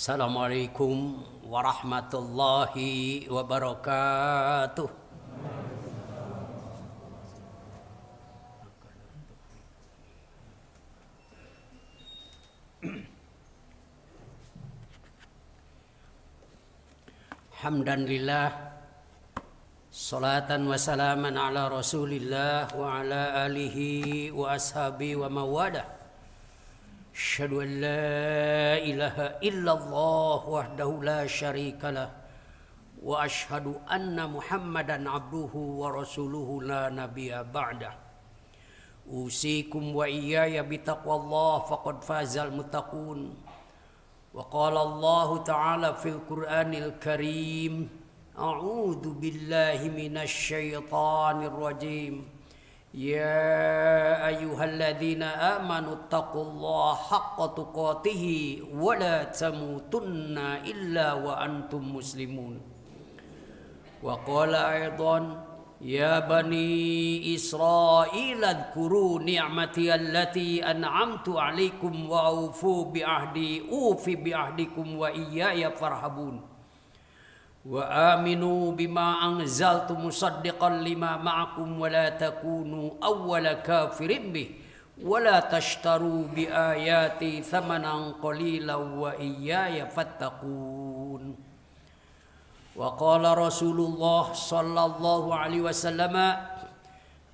Assalamualaikum warahmatullahi wabarakatuh. Hamdan lillah, salatan wa salaman ala rasulillah wa ala alihi wa ashabi wa mawadah. Asyhadu an la ilaha illallah wahdahu la syarika lah wa asyhadu anna Muhammadan abduhu wa rasuluhu la nabiyya ba'dah. Usikum wa iyaya bitaqwallah faqad fazal muttaqun. Wa qala Allah ta'ala fil Qur'anil Karim, a'udzu billahi minasy syaithanir rajim. Ya ayyuhalladzina amanu taqullaha haqqa tuqatih wa la tamutunna illa wa antum muslimun. Wa qala aidan ya bani Israil adhkuru ni'mati allati an'amtu 'alaikum wa aufu bi ahdikum wa iyaya farhabun. Wa aminu bima anzaltu musaddiqan lima ma'akum wa la takunu awwala kafirin bih wa la tashtaru bi ayati thamanan qalilan wa iyaya fattaqun. Wa qala Rasulullah sallallahu alaihi wasallam,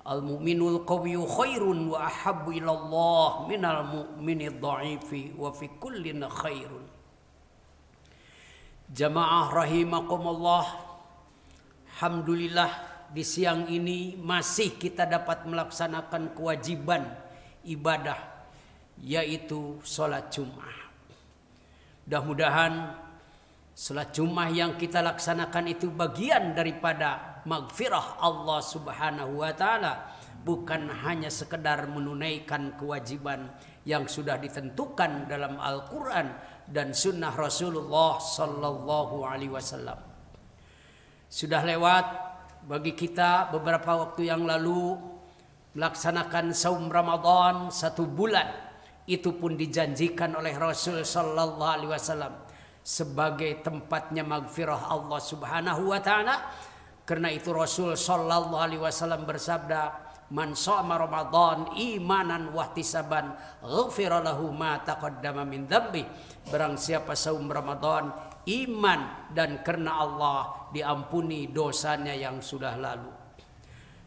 al-mu'minul qawiyyu khairun wa ahabbu ila Allah minal mu'minid dha'ifi wa fi kullin khairun. Jamaah rahimakumullah, alhamdulillah di siang ini masih kita dapat melaksanakan kewajiban ibadah, yaitu sholat Jumat. Mudah-mudahan sholat Jumat yang kita laksanakan itu bagian daripada maghfirah Allah subhanahu wa ta'ala, bukan hanya sekedar menunaikan kewajiban yang sudah ditentukan dalam Al-Quran dan sunnah Rasulullah sallallahu alaihi wasallam. Sudah lewat bagi kita beberapa waktu yang lalu melaksanakan saum Ramadan 1 bulan. Itu pun dijanjikan oleh Rasul sallallahu alaihi wasallam sebagai tempatnya maghfirah Allah subhanahu wa ta'ala. Karena itu Rasul sallallahu alaihi wasallam bersabda, man shoma Ramadan imanan wahtisaban ghufira lahu ma taqaddama min dzambi. Barang siapa saum Ramadan iman dan karena Allah diampuni dosanya yang sudah lalu.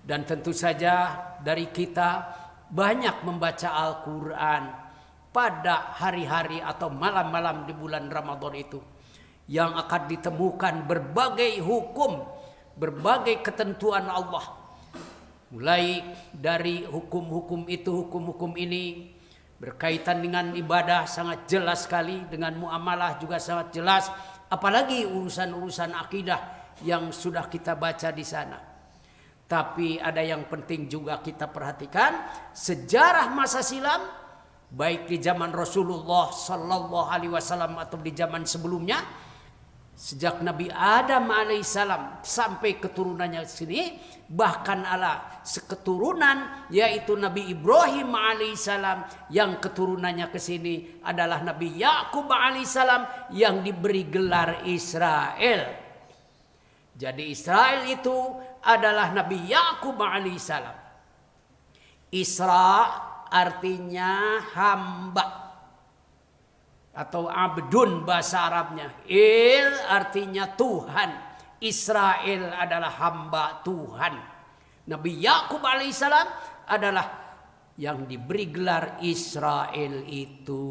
Dan tentu saja dari kita banyak membaca Al-Quran pada hari-hari atau malam-malam di bulan Ramadan itu, yang akan ditemukan berbagai hukum, berbagai ketentuan Allah. Mulai dari hukum-hukum itu, hukum-hukum ini berkaitan dengan ibadah sangat jelas sekali, dengan muamalah juga sangat jelas, apalagi urusan-urusan akidah yang sudah kita baca di sana. Tapi ada yang penting juga kita perhatikan, sejarah masa silam, baik di zaman Rasulullah sallallahu alaihi wasallam atau di zaman sebelumnya, sejak Nabi Adam alaihissalam sampai keturunannya sini, bahkan ala seketurunan yaitu Nabi Ibrahim alaihissalam, yang keturunannya ke sini adalah Nabi Yakub alaihissalam yang diberi gelar Israel. Jadi Israel itu adalah Nabi Yakub alaihissalam. Isra artinya hamba atau abdun bahasa Arabnya. Il artinya Tuhan. Israel adalah hamba Tuhan. Nabi Yakub alaihissalam adalah yang diberi gelar Israel itu.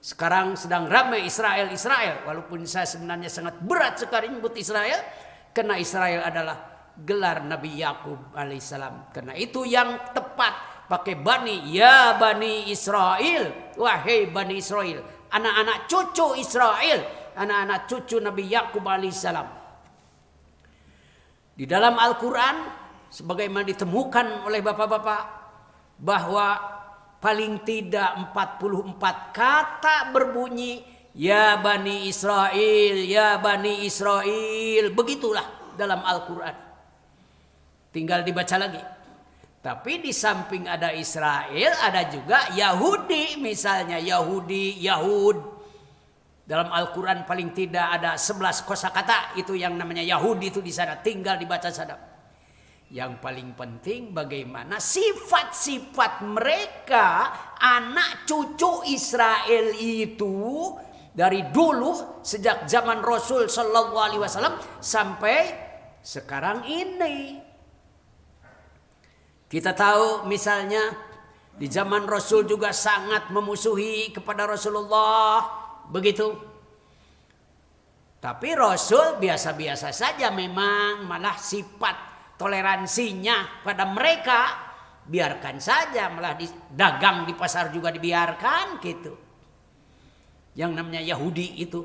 Sekarang sedang ramai Israel, walaupun saya sebenarnya sangat berat sekali menyebut Israel, karena Israel adalah gelar Nabi Yakub alaihissalam. Karena itu yang tepat pakai bani, ya bani Israel, wahai bani Israel, anak-anak cucu Israel, anak-anak cucu Nabi Yakub alaihissalam. Di dalam Al-Quran sebagaimana ditemukan oleh bapak-bapak, bahwa paling tidak 44 kata berbunyi ya bani Israel, ya bani Israel. Begitulah dalam Al-Quran. Tinggal dibaca lagi. Tapi di samping ada Israel, ada juga Yahudi, misalnya Yahudi, Yahud, Dalam Al-Quran paling tidak ada 11 kosakata itu yang namanya Yahudi itu di sana, tinggal dibaca sana. Yang paling penting bagaimana sifat-sifat mereka anak cucu Israel itu dari dulu sejak zaman Rasul Shallallahu Alaihi Wasallam sampai sekarang ini. Kita tahu misalnya di zaman Rasul juga sangat memusuhi kepada Rasulullah, begitu. Tapi Rasul biasa-biasa saja memang, malah sifat toleransinya pada mereka biarkan saja, malah dagang di pasar juga dibiarkan gitu. Yang namanya Yahudi itu,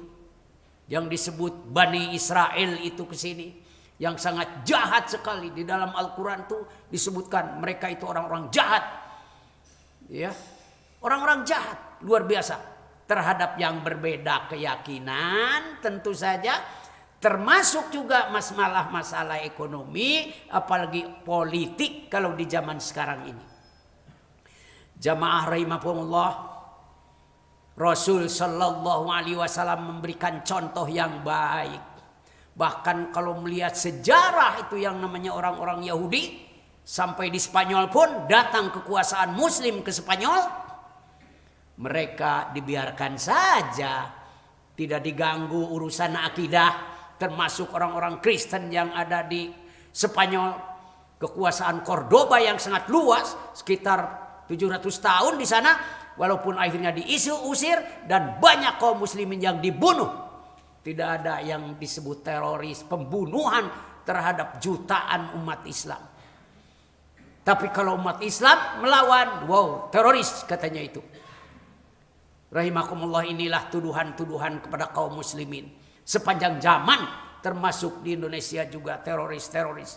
yang disebut Bani Israel itu ke sini, yang sangat jahat sekali. Di dalam Al-Quran tuh disebutkan mereka itu orang-orang jahat, ya, orang-orang jahat luar biasa terhadap yang berbeda keyakinan, tentu saja. Termasuk juga masalah ekonomi, apalagi politik kalau di zaman sekarang ini. Jamaah rahimakumullah, Rasul Shallallahu Alaihi Wasallam memberikan contoh yang baik. Bahkan kalau melihat sejarah itu yang namanya orang-orang Yahudi, sampai di Spanyol pun datang kekuasaan Muslim ke Spanyol, mereka dibiarkan saja, tidak diganggu urusan akidah. Termasuk orang-orang Kristen yang ada di Spanyol, kekuasaan Cordoba yang sangat luas, sekitar 700 tahun di sana, walaupun akhirnya diusir dan banyak kaum muslimin yang dibunuh. Tidak ada yang disebut teroris, pembunuhan terhadap jutaan umat Islam. Tapi kalau umat Islam melawan, wow, teroris katanya itu. Rahimakumullah, inilah tuduhan-tuduhan kepada kaum muslimin. Sepanjang zaman, termasuk di Indonesia juga teroris-teroris.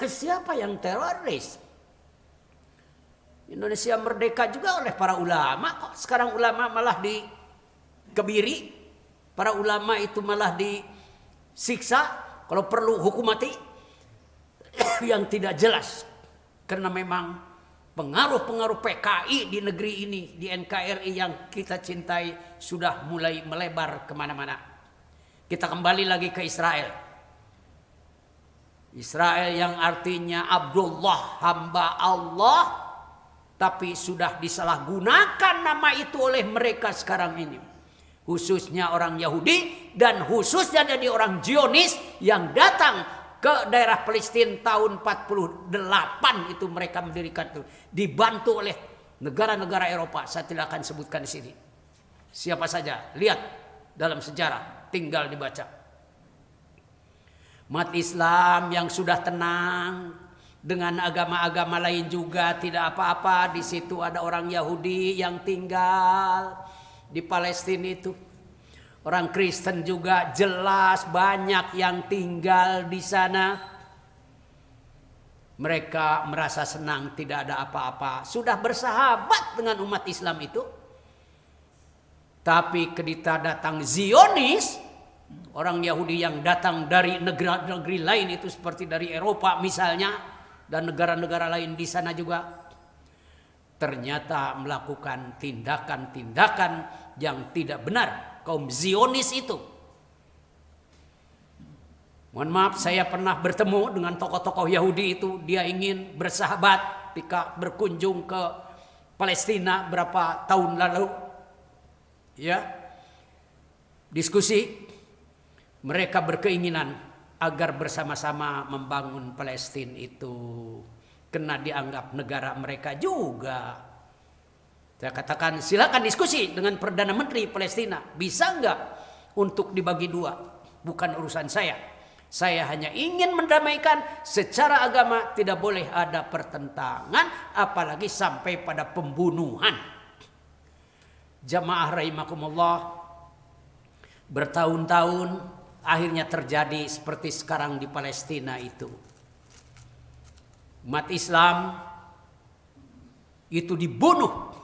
Siapa yang teroris? Indonesia merdeka juga oleh para ulama. Kok sekarang ulama malah dikebiri? Para ulama itu malah disiksa, kalau perlu hukum mati. Yang tidak jelas. Karena memang pengaruh-pengaruh PKI di negeri ini, di NKRI yang kita cintai, sudah mulai melebar kemana-mana. Kita kembali lagi ke Israel. Israel yang artinya Abdullah, hamba Allah, tapi sudah disalahgunakan nama itu oleh mereka sekarang ini. Khususnya orang Yahudi dan khususnya dari orang Zionis yang datang ke daerah Palestina tahun 48 itu mereka mendirikan itu, dibantu oleh negara-negara Eropa. Saya tidak akan sebutkan di sini. Siapa saja, lihat dalam sejarah, tinggal dibaca. Umat Islam yang sudah tenang dengan agama-agama lain juga tidak apa-apa. Di situ ada orang Yahudi yang tinggal di Palestina itu. Orang Kristen juga jelas banyak yang tinggal di sana. Mereka merasa senang, tidak ada apa-apa. Sudah bersahabat dengan umat Islam itu. Tapi ketika datang Zionis, orang Yahudi yang datang dari negeri-negeri lain itu seperti dari Eropa misalnya, dan negara-negara lain di sana juga, ternyata melakukan tindakan-tindakan yang tidak benar. Kaum Zionis itu. Mohon maaf, saya pernah bertemu dengan tokoh-tokoh Yahudi itu. Dia ingin bersahabat ketika berkunjung ke Palestina berapa tahun lalu. Ya, diskusi. Mereka berkeinginan agar bersama-sama membangun Palestina itu, karena dianggap negara mereka juga. Saya katakan silakan diskusi dengan Perdana Menteri Palestina. Bisa enggak untuk dibagi dua? Bukan urusan saya. Saya hanya ingin mendamaikan secara agama, tidak boleh ada pertentangan, apalagi sampai pada pembunuhan. Jamaah rahimakumullah, bertahun-tahun akhirnya terjadi seperti sekarang di Palestina itu. Umat Islam itu dibunuh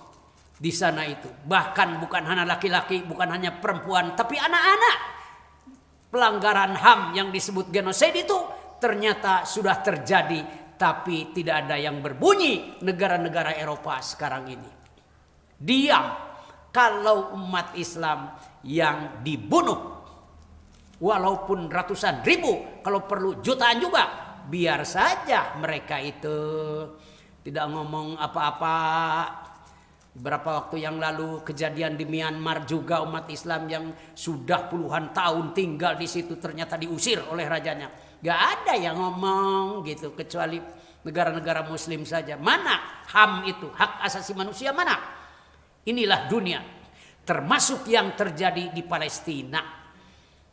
di sana itu. Bahkan bukan hanya laki-laki, bukan hanya perempuan, tapi anak-anak. Pelanggaran HAM yang disebut genosida itu ternyata sudah terjadi, tapi tidak ada yang berbunyi negara-negara Eropa sekarang ini. Diam, kalau umat Islam yang dibunuh, walaupun ratusan ribu, kalau perlu jutaan juga, biar saja mereka itu tidak ngomong apa-apa. Beberapa waktu yang lalu kejadian di Myanmar juga, umat Islam yang sudah puluhan tahun tinggal di situ ternyata diusir oleh rajanya. Gak ada yang ngomong gitu kecuali negara-negara Muslim saja. Mana HAM itu, hak asasi manusia mana? Inilah dunia, termasuk yang terjadi di Palestina,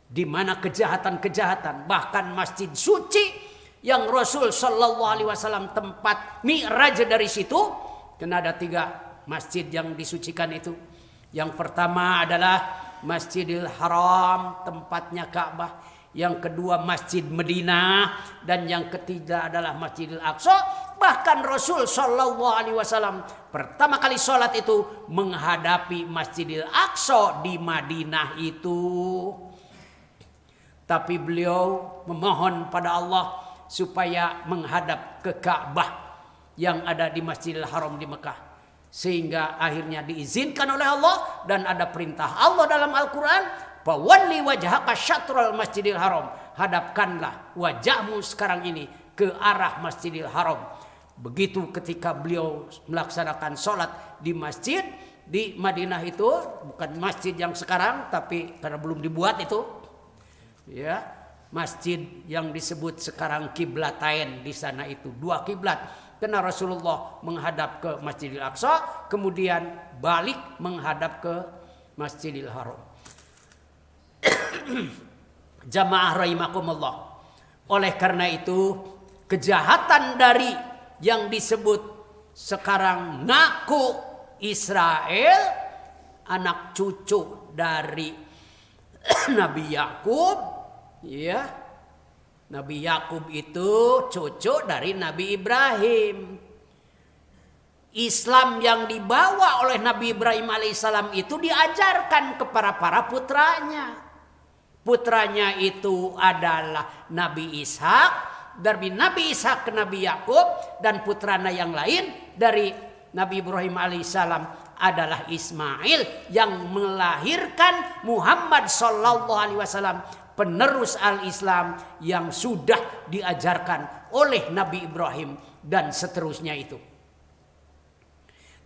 di mana kejahatan-kejahatan, bahkan masjid suci yang Rasul Shallallahu Alaihi Wasallam tempat mi'raj dari situ, karena ada 3 masjid yang disucikan itu. Yang pertama adalah Masjidil Haram, tempatnya Ka'bah. Yang kedua Masjid Madinah, dan yang ketiga adalah Masjidil Aqsa. Bahkan Rasul Shallallahu Alaihi Wasallam pertama kali sholat itu menghadapi Masjidil Aqsa di Madinah itu. Tapi beliau memohon pada Allah supaya menghadap ke Ka'bah yang ada di Masjidil Haram di Mekah. Sehingga akhirnya diizinkan oleh Allah, dan ada perintah Allah dalam Al-Quran, fawalli wajhaka syatrul Masjidil Haram, hadapkanlah wajahmu sekarang ini ke arah Masjidil Haram. Begitu ketika beliau melaksanakan sholat di masjid di Madinah itu, bukan masjid yang sekarang, tapi karena belum dibuat itu, ya, masjid yang disebut sekarang Qiblatain, di sana itu 2 kiblat. Karena Rasulullah menghadap ke Masjidil Aqsa, kemudian balik menghadap ke Masjidil Haram. Jamaah rahimakumullah. Oleh karena itu, kejahatan dari yang disebut sekarang ngaku Israel, anak cucu dari Nabi Yakub, ya. Nabi Yakub itu cucu dari Nabi Ibrahim. Islam yang dibawa oleh Nabi Ibrahim alaihissalam itu diajarkan kepada para putranya. Putranya itu adalah Nabi Ishak, dari Nabi Ishak ke Nabi Yakub, dan putranya yang lain dari Nabi Ibrahim alaihissalam adalah Ismail yang melahirkan Muhammad sallallahu alaihi wasallam, penerus al-Islam yang sudah diajarkan oleh Nabi Ibrahim dan seterusnya itu.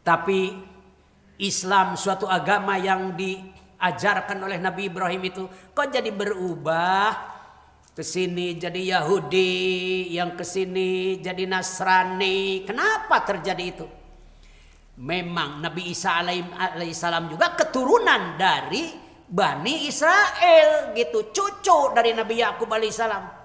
Tapi Islam, suatu agama yang diajarkan oleh Nabi Ibrahim itu, kok jadi berubah? Kesini jadi Yahudi, yang kesini jadi Nasrani. Kenapa terjadi itu? Memang Nabi Isa alaihissalam juga keturunan dari Bani Israel gitu, cucu dari Nabi Yakub alaihissalam.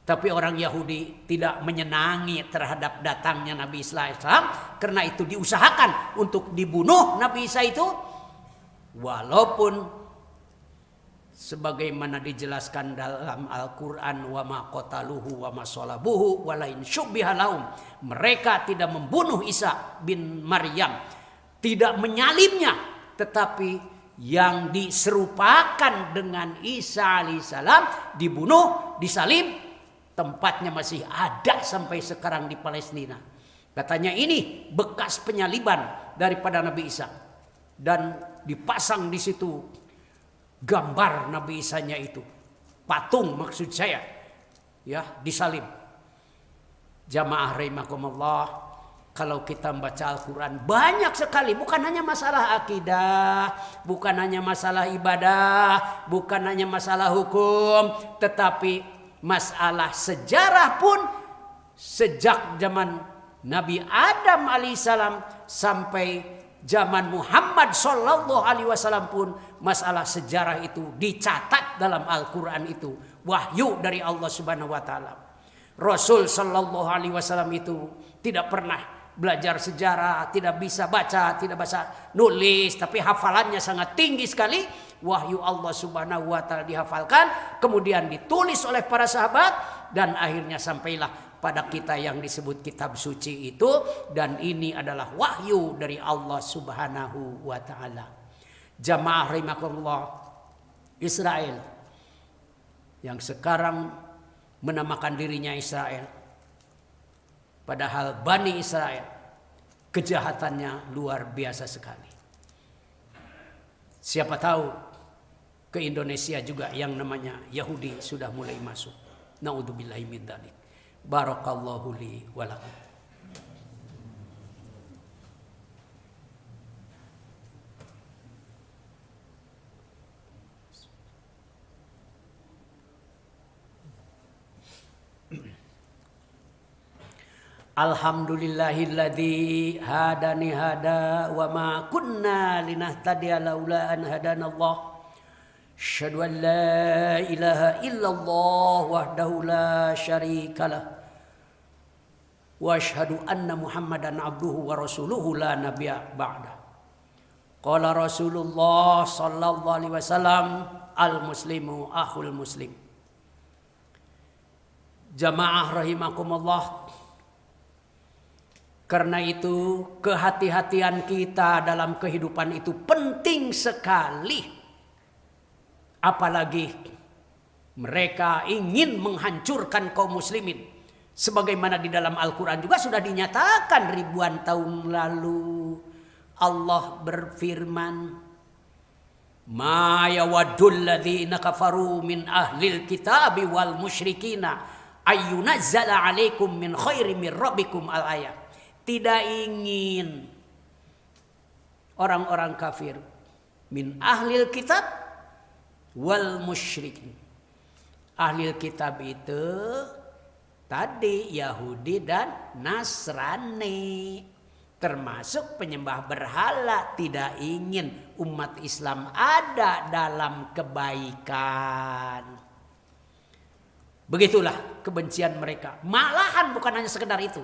Tapi orang Yahudi tidak menyenangi terhadap datangnya Nabi Isa alaihissalam, karena itu diusahakan untuk dibunuh Nabi Isa itu, walaupun sebagaimana dijelaskan dalam Al-Quran, wa ma qataluhu wa ma salabuhu walain syubbiha lahum, mereka tidak membunuh Isa bin Maryam, tidak menyalibnya, tetapi yang diserupakan dengan Isa alaihissalam dibunuh, disalib, tempatnya masih ada sampai sekarang di Palestina. Katanya ini bekas penyaliban daripada Nabi Isa, dan dipasang di situ gambar Nabi Isanya itu, patung maksud saya, ya, disalib. Jamaah rahimakumullah, kalau kita membaca Al-Quran banyak sekali, bukan hanya masalah akidah, bukan hanya masalah ibadah, bukan hanya masalah hukum, tetapi masalah sejarah pun sejak zaman Nabi Adam alaihissalam sampai zaman Muhammad sallallahu alaihi wasallam pun masalah sejarah itu dicatat dalam Al-Quran itu, wahyu dari Allah Subhanahu wa taala. Rasul sallallahu alaihi wasallam itu tidak pernah belajar sejarah, tidak bisa baca, tidak bisa nulis, tapi hafalannya sangat tinggi sekali. Wahyu Allah Subhanahu wa taala dihafalkan, kemudian ditulis oleh para sahabat, dan akhirnya sampailah pada kita yang disebut kitab suci itu, dan ini adalah wahyu dari Allah Subhanahu wa taala. Jamaah rahimakumullah, Israel yang sekarang menamakan dirinya Israel, padahal Bani Israel kejahatannya luar biasa sekali. Siapa tahu ke Indonesia juga yang namanya Yahudi sudah mulai masuk. Naudzubillahi min dzalik. Barakallahu li wa lakum. Alhamdulillahilladzi hadani hada wa ma kunna linahtadiya laula an hadanallah. Asyhadu an la ilaha illallah wahdahu la syarikalah. Wa asyhadu anna Muhammadan abduhu wa rasuluhu la nabiyya ba'da. Qala Rasulullah sallallahu alaihi wasallam, al muslimu akhul muslim. Jamaah rahimakumullah. Karena itu kehati-hatian kita dalam kehidupan itu penting sekali. Apalagi mereka ingin menghancurkan kaum muslimin. Sebagaimana di dalam Al-Quran juga sudah dinyatakan ribuan tahun lalu. Allah berfirman, Ma yawaddul ladzina kafaru min ahlil kitabi wal musyrikina ayyunazzala alaikum min khairi min rabbikum al-ayat. Tidak ingin orang-orang kafir min ahlil kitab wal musyrikin. Ahlil kitab itu tadi Yahudi dan Nasrani, termasuk penyembah berhala. Tidak ingin umat Islam ada dalam kebaikan. Begitulah kebencian mereka. Malahan bukan hanya sekedar itu.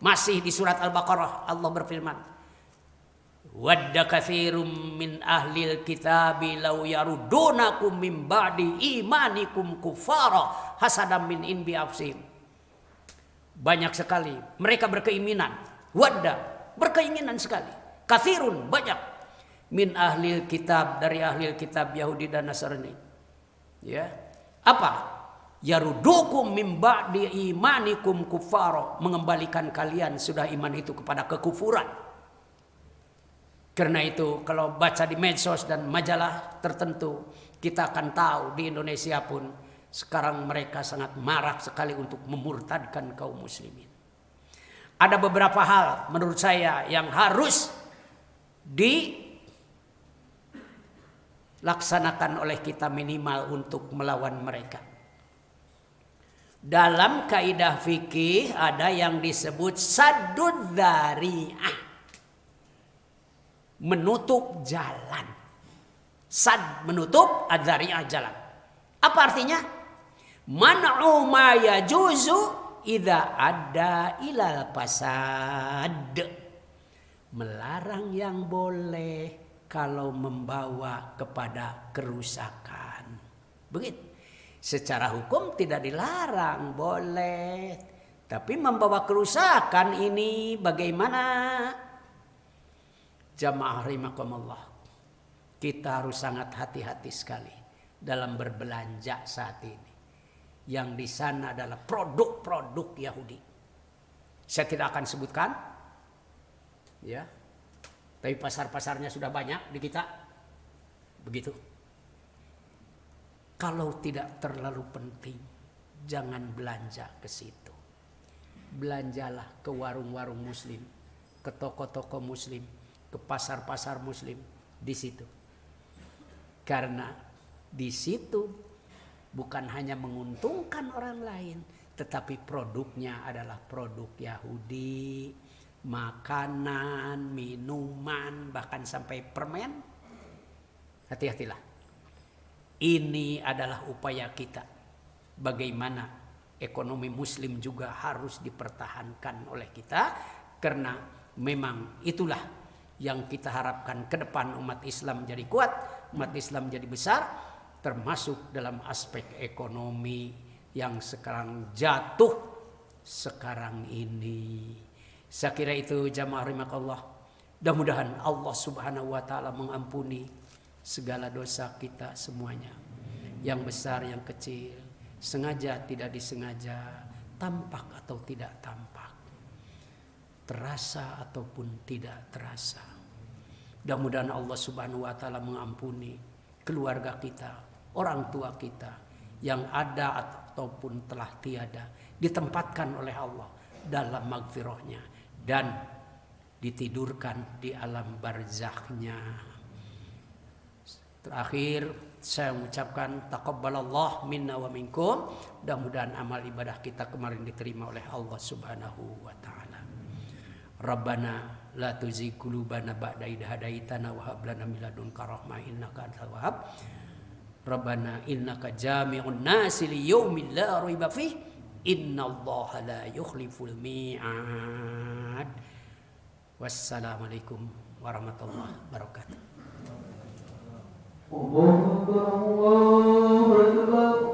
Masih di surat Al-Baqarah Allah berfirman, Wadda katsirum min ahlil kitabi law yarudunakum min ba'di imanikum kufara hasadam min indi afsim. Banyak sekali mereka berkeinginan, wadda berkeinginan sekali, katsirun banyak, min ahlil kitab dari ahlil kitab Yahudi dan Nasrani. Ya. Apa? Yarudukum min ba'di imanikum kufara, mengembalikan kalian sudah iman itu kepada kekufuran. Karena itu kalau baca di medsos dan majalah tertentu, kita akan tahu di Indonesia pun sekarang mereka sangat marah sekali untuk memurtadkan kaum muslimin. Ada beberapa hal menurut saya yang harus dilaksanakan oleh kita minimal untuk melawan mereka. Dalam kaidah fikih ada yang disebut saddud dzari'ah, menutup jalan. Sad menutup, adzari'ah jalan. Apa artinya? Man'u ma yajuzu idza adda ilal fasad. Melarang yang boleh kalau membawa kepada kerusakan. Begitu. Secara hukum tidak dilarang, boleh. Tapi membawa kerusakan ini bagaimana? Jamaah rahimakumullah. Kita harus sangat hati-hati sekali dalam berbelanja saat ini. Yang di sana adalah produk-produk Yahudi. Saya tidak akan sebutkan. Ya. Tapi pasar-pasarnya sudah banyak di kita. Begitu. Kalau tidak terlalu penting, jangan belanja ke situ. Belanjalah ke warung-warung muslim, ke toko-toko muslim, ke pasar-pasar muslim, di situ. Karena di situ bukan hanya menguntungkan orang lain, tetapi produknya adalah produk Yahudi, makanan, minuman, bahkan sampai permen. Hati-hatilah. Ini adalah upaya kita. Bagaimana ekonomi muslim juga harus dipertahankan oleh kita. Karena memang itulah yang kita harapkan ke depan umat Islam menjadi kuat. Umat Islam menjadi besar. Termasuk dalam aspek ekonomi yang sekarang jatuh sekarang ini. Saya kira itu jamaah rahimakallah. Mudah-mudahan Allah subhanahu wa ta'ala mengampuni segala dosa kita semuanya, yang besar yang kecil, sengaja tidak disengaja, tampak atau tidak tampak, terasa ataupun tidak terasa. Mudah-mudahan Allah Subhanahu wa taala mengampuni keluarga kita, orang tua kita yang ada ataupun telah tiada, ditempatkan oleh Allah dalam maghfirahnya dan ditidurkan di alam barzakhnya. Terakhir saya mengucapkan taqabbalallah minna wa minkum. Mudah-mudahan amal ibadah kita kemarin diterima oleh Allah Subhanahu wa taala. Rabbana la tuzigh qulubana ba'da idh hadaitana wa hab lana min ladunka rahmah innaka antal wahhab. Rabbana innaka jami'un nasi liyaumin la raiba fih innallaha la yukhliful mi'ad. Wassalamualaikum warahmatullahi wabarakatuh. Allahu Akbar.